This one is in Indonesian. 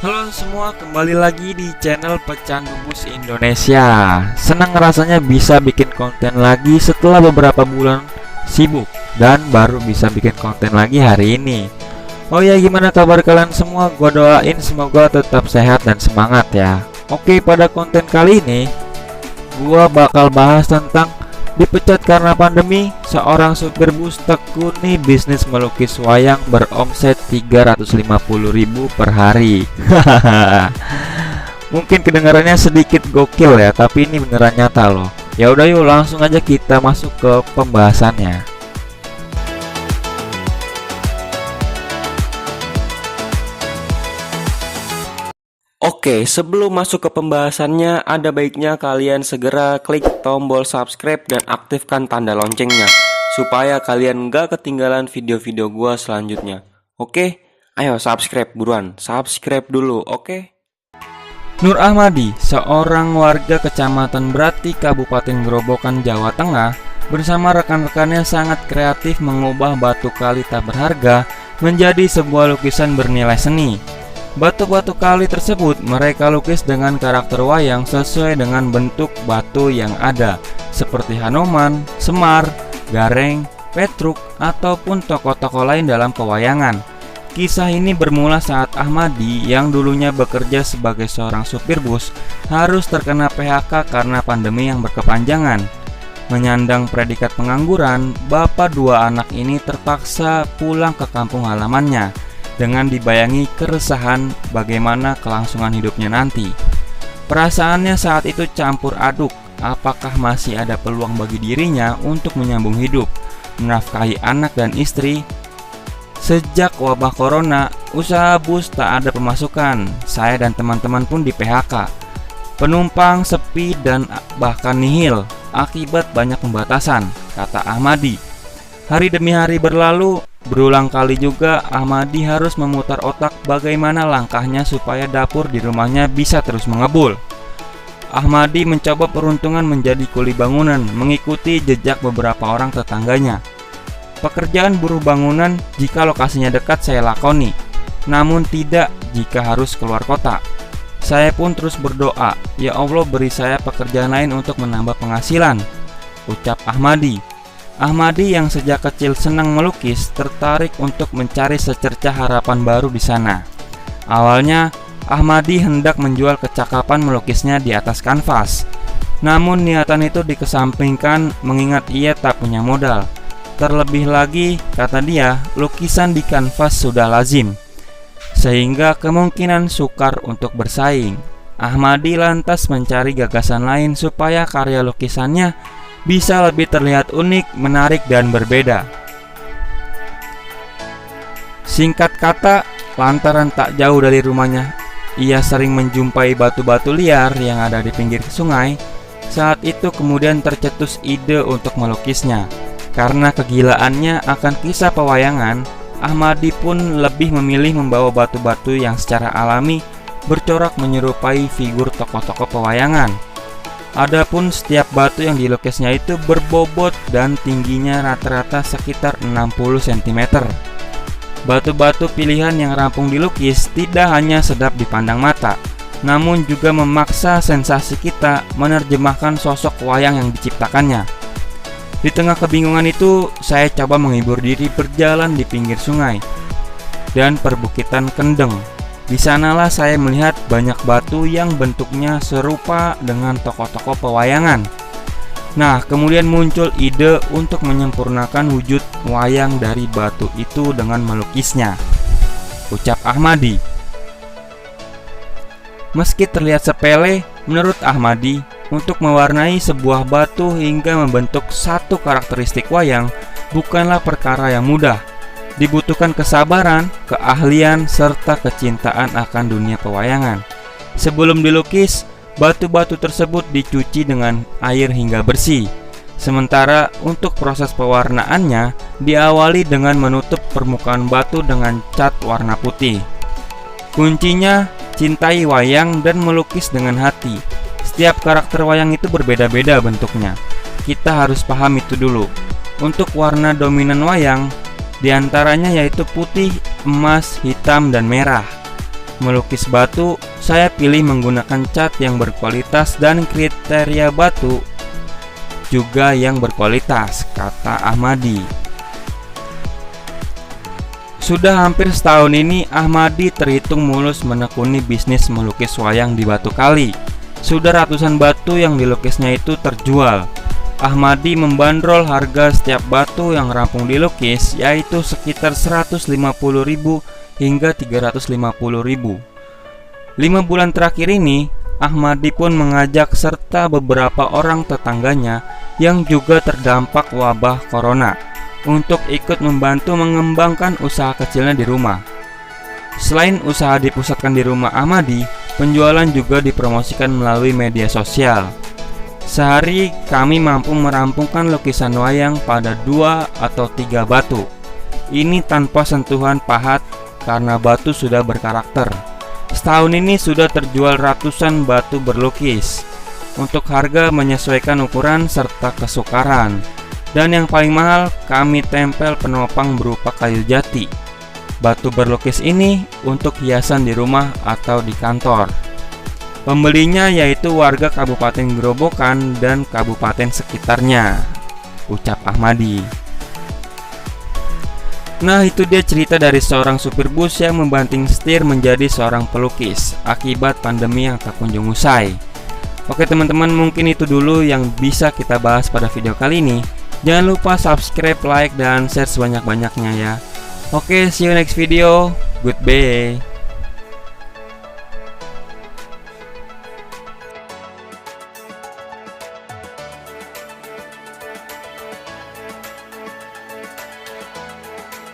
Halo semua, kembali lagi di channel Pecandu Bus Indonesia. Senang rasanya bisa bikin konten lagi setelah beberapa bulan sibuk dan baru bisa bikin konten lagi hari ini. Oh ya, gimana kabar kalian semua? Gua doain semoga tetap sehat dan semangat ya. Oke, pada konten kali ini gua bakal bahas tentang dipecat karena pandemi, seorang supir bus tekuni bisnis melukis wayang beromset 350.000 per hari. Mungkin kedengarannya sedikit gokil ya, tapi ini beneran nyata loh. Ya udah yuk langsung aja kita masuk ke pembahasannya. Oke, sebelum masuk ke pembahasannya, ada baiknya kalian segera klik tombol subscribe dan aktifkan tanda loncengnya, supaya kalian nggak ketinggalan video-video gua selanjutnya. Oke, ayo subscribe buruan, subscribe dulu, oke? Nur Ahmadi, seorang warga Kecamatan Brati, Kabupaten Grobogan, Jawa Tengah, bersama rekan-rekannya sangat kreatif mengubah batu kali tak berharga menjadi sebuah lukisan bernilai seni. Batu-batu kali tersebut mereka lukis dengan karakter wayang sesuai dengan bentuk batu yang ada, seperti Hanoman, Semar, Gareng, Petruk, ataupun tokoh-tokoh lain dalam pewayangan. Kisah ini bermula saat Ahmadi yang dulunya bekerja sebagai seorang supir bus harus terkena PHK karena pandemi yang berkepanjangan. Menyandang predikat pengangguran, bapak dua anak ini terpaksa pulang ke kampung halamannya dengan dibayangi keresahan bagaimana kelangsungan hidupnya nanti. Perasaannya saat itu campur aduk, apakah masih ada peluang bagi dirinya untuk menyambung hidup, menafkahi anak dan istri. Sejak wabah corona, usaha bus tak ada pemasukan. Saya dan teman-teman pun di PHK. Penumpang sepi dan bahkan nihil akibat banyak pembatasan, kata Ahmadi. Hari demi hari berlalu, berulang kali juga Ahmadi harus memutar otak bagaimana langkahnya supaya dapur di rumahnya bisa terus mengebul. Ahmadi mencoba peruntungan menjadi kuli bangunan, mengikuti jejak beberapa orang tetangganya. Pekerjaan buruh bangunan jika lokasinya dekat saya lakoni, namun tidak jika harus keluar kota. Saya pun terus berdoa, ya Allah beri saya pekerjaan lain untuk menambah penghasilan, ucap Ahmadi. Ahmadi yang sejak kecil senang melukis tertarik untuk mencari secercah harapan baru di sana. Awalnya, Ahmadi hendak menjual kecakapan melukisnya di atas kanvas. Namun niatan itu dikesampingkan mengingat ia tak punya modal. Terlebih lagi, kata dia, lukisan di kanvas sudah lazim, sehingga kemungkinan sukar untuk bersaing. Ahmadi lantas mencari gagasan lain supaya karya lukisannya bisa lebih terlihat unik, menarik, dan berbeda. Singkat kata, lantaran tak jauh dari rumahnya, ia sering menjumpai batu-batu liar yang ada di pinggir sungai. Saat itu kemudian tercetus ide untuk melukisnya. Karena kegilaannya akan kisah pewayangan, Ahmadi pun lebih memilih membawa batu-batu yang secara alami bercorak menyerupai figur tokoh-tokoh pewayangan. Adapun setiap batu yang dilukisnya itu berbobot dan tingginya rata-rata sekitar 60 cm. Batu-batu pilihan yang rampung dilukis tidak hanya sedap dipandang mata, namun juga memaksa sensasi kita menerjemahkan sosok wayang yang diciptakannya. Di tengah kebingungan itu, saya coba menghibur diri berjalan di pinggir sungai dan perbukitan kendeng. Di sanalah saya melihat banyak batu yang bentuknya serupa dengan tokoh-tokoh pewayangan. Nah, kemudian muncul ide untuk menyempurnakan wujud wayang dari batu itu dengan melukisnya, ucap Ahmadi. Meski terlihat sepele, menurut Ahmadi, untuk mewarnai sebuah batu hingga membentuk satu karakteristik wayang bukanlah perkara yang mudah. Dibutuhkan kesabaran, keahlian, serta kecintaan akan dunia pewayangan. Sebelum dilukis, batu-batu tersebut dicuci dengan air hingga bersih. Sementara untuk proses pewarnaannya diawali dengan menutup permukaan batu dengan cat warna putih. Kuncinya, cintai wayang dan melukis dengan hati. Setiap karakter wayang itu berbeda-beda bentuknya. Kita harus paham itu dulu. Untuk warna dominan wayang, di antaranya yaitu putih, emas, hitam, dan merah. melukis batu, saya pilih menggunakan cat yang berkualitas dan kriteria batu juga yang berkualitas, kata Ahmadi. Sudah hampir setahun ini Ahmadi terhitung mulus menekuni bisnis melukis wayang di Batu Kali. Sudah ratusan batu yang dilukisnya itu terjual. Ahmadi membandrol harga setiap batu yang rampung dilukis yaitu sekitar 150.000 hingga 350.000. 5 bulan terakhir ini Ahmadi pun mengajak serta beberapa orang tetangganya yang juga terdampak wabah corona untuk ikut membantu mengembangkan usaha kecilnya di rumah. Selain usaha dipusatkan di rumah Ahmadi, penjualan juga dipromosikan melalui media sosial. Sehari kami mampu merampungkan lukisan wayang pada 2 atau 3 batu. Ini tanpa sentuhan pahat karena batu sudah berkarakter. Setahun ini sudah terjual ratusan batu berlukis. Untuk harga menyesuaikan ukuran serta kesukaran. Dan yang paling mahal kami tempel penopang berupa kayu jati. Batu berlukis ini untuk hiasan di rumah atau di kantor. Pembelinya yaitu warga Kabupaten Grobogan dan kabupaten sekitarnya, ucap Ahmadi. Nah, itu dia cerita dari seorang supir bus yang membanting setir menjadi seorang pelukis akibat pandemi yang tak kunjung usai. Oke teman-teman, mungkin itu dulu yang bisa kita bahas pada video kali ini. Jangan lupa subscribe, like, dan share sebanyak-banyaknya ya. Oke, see you next video. Goodbye.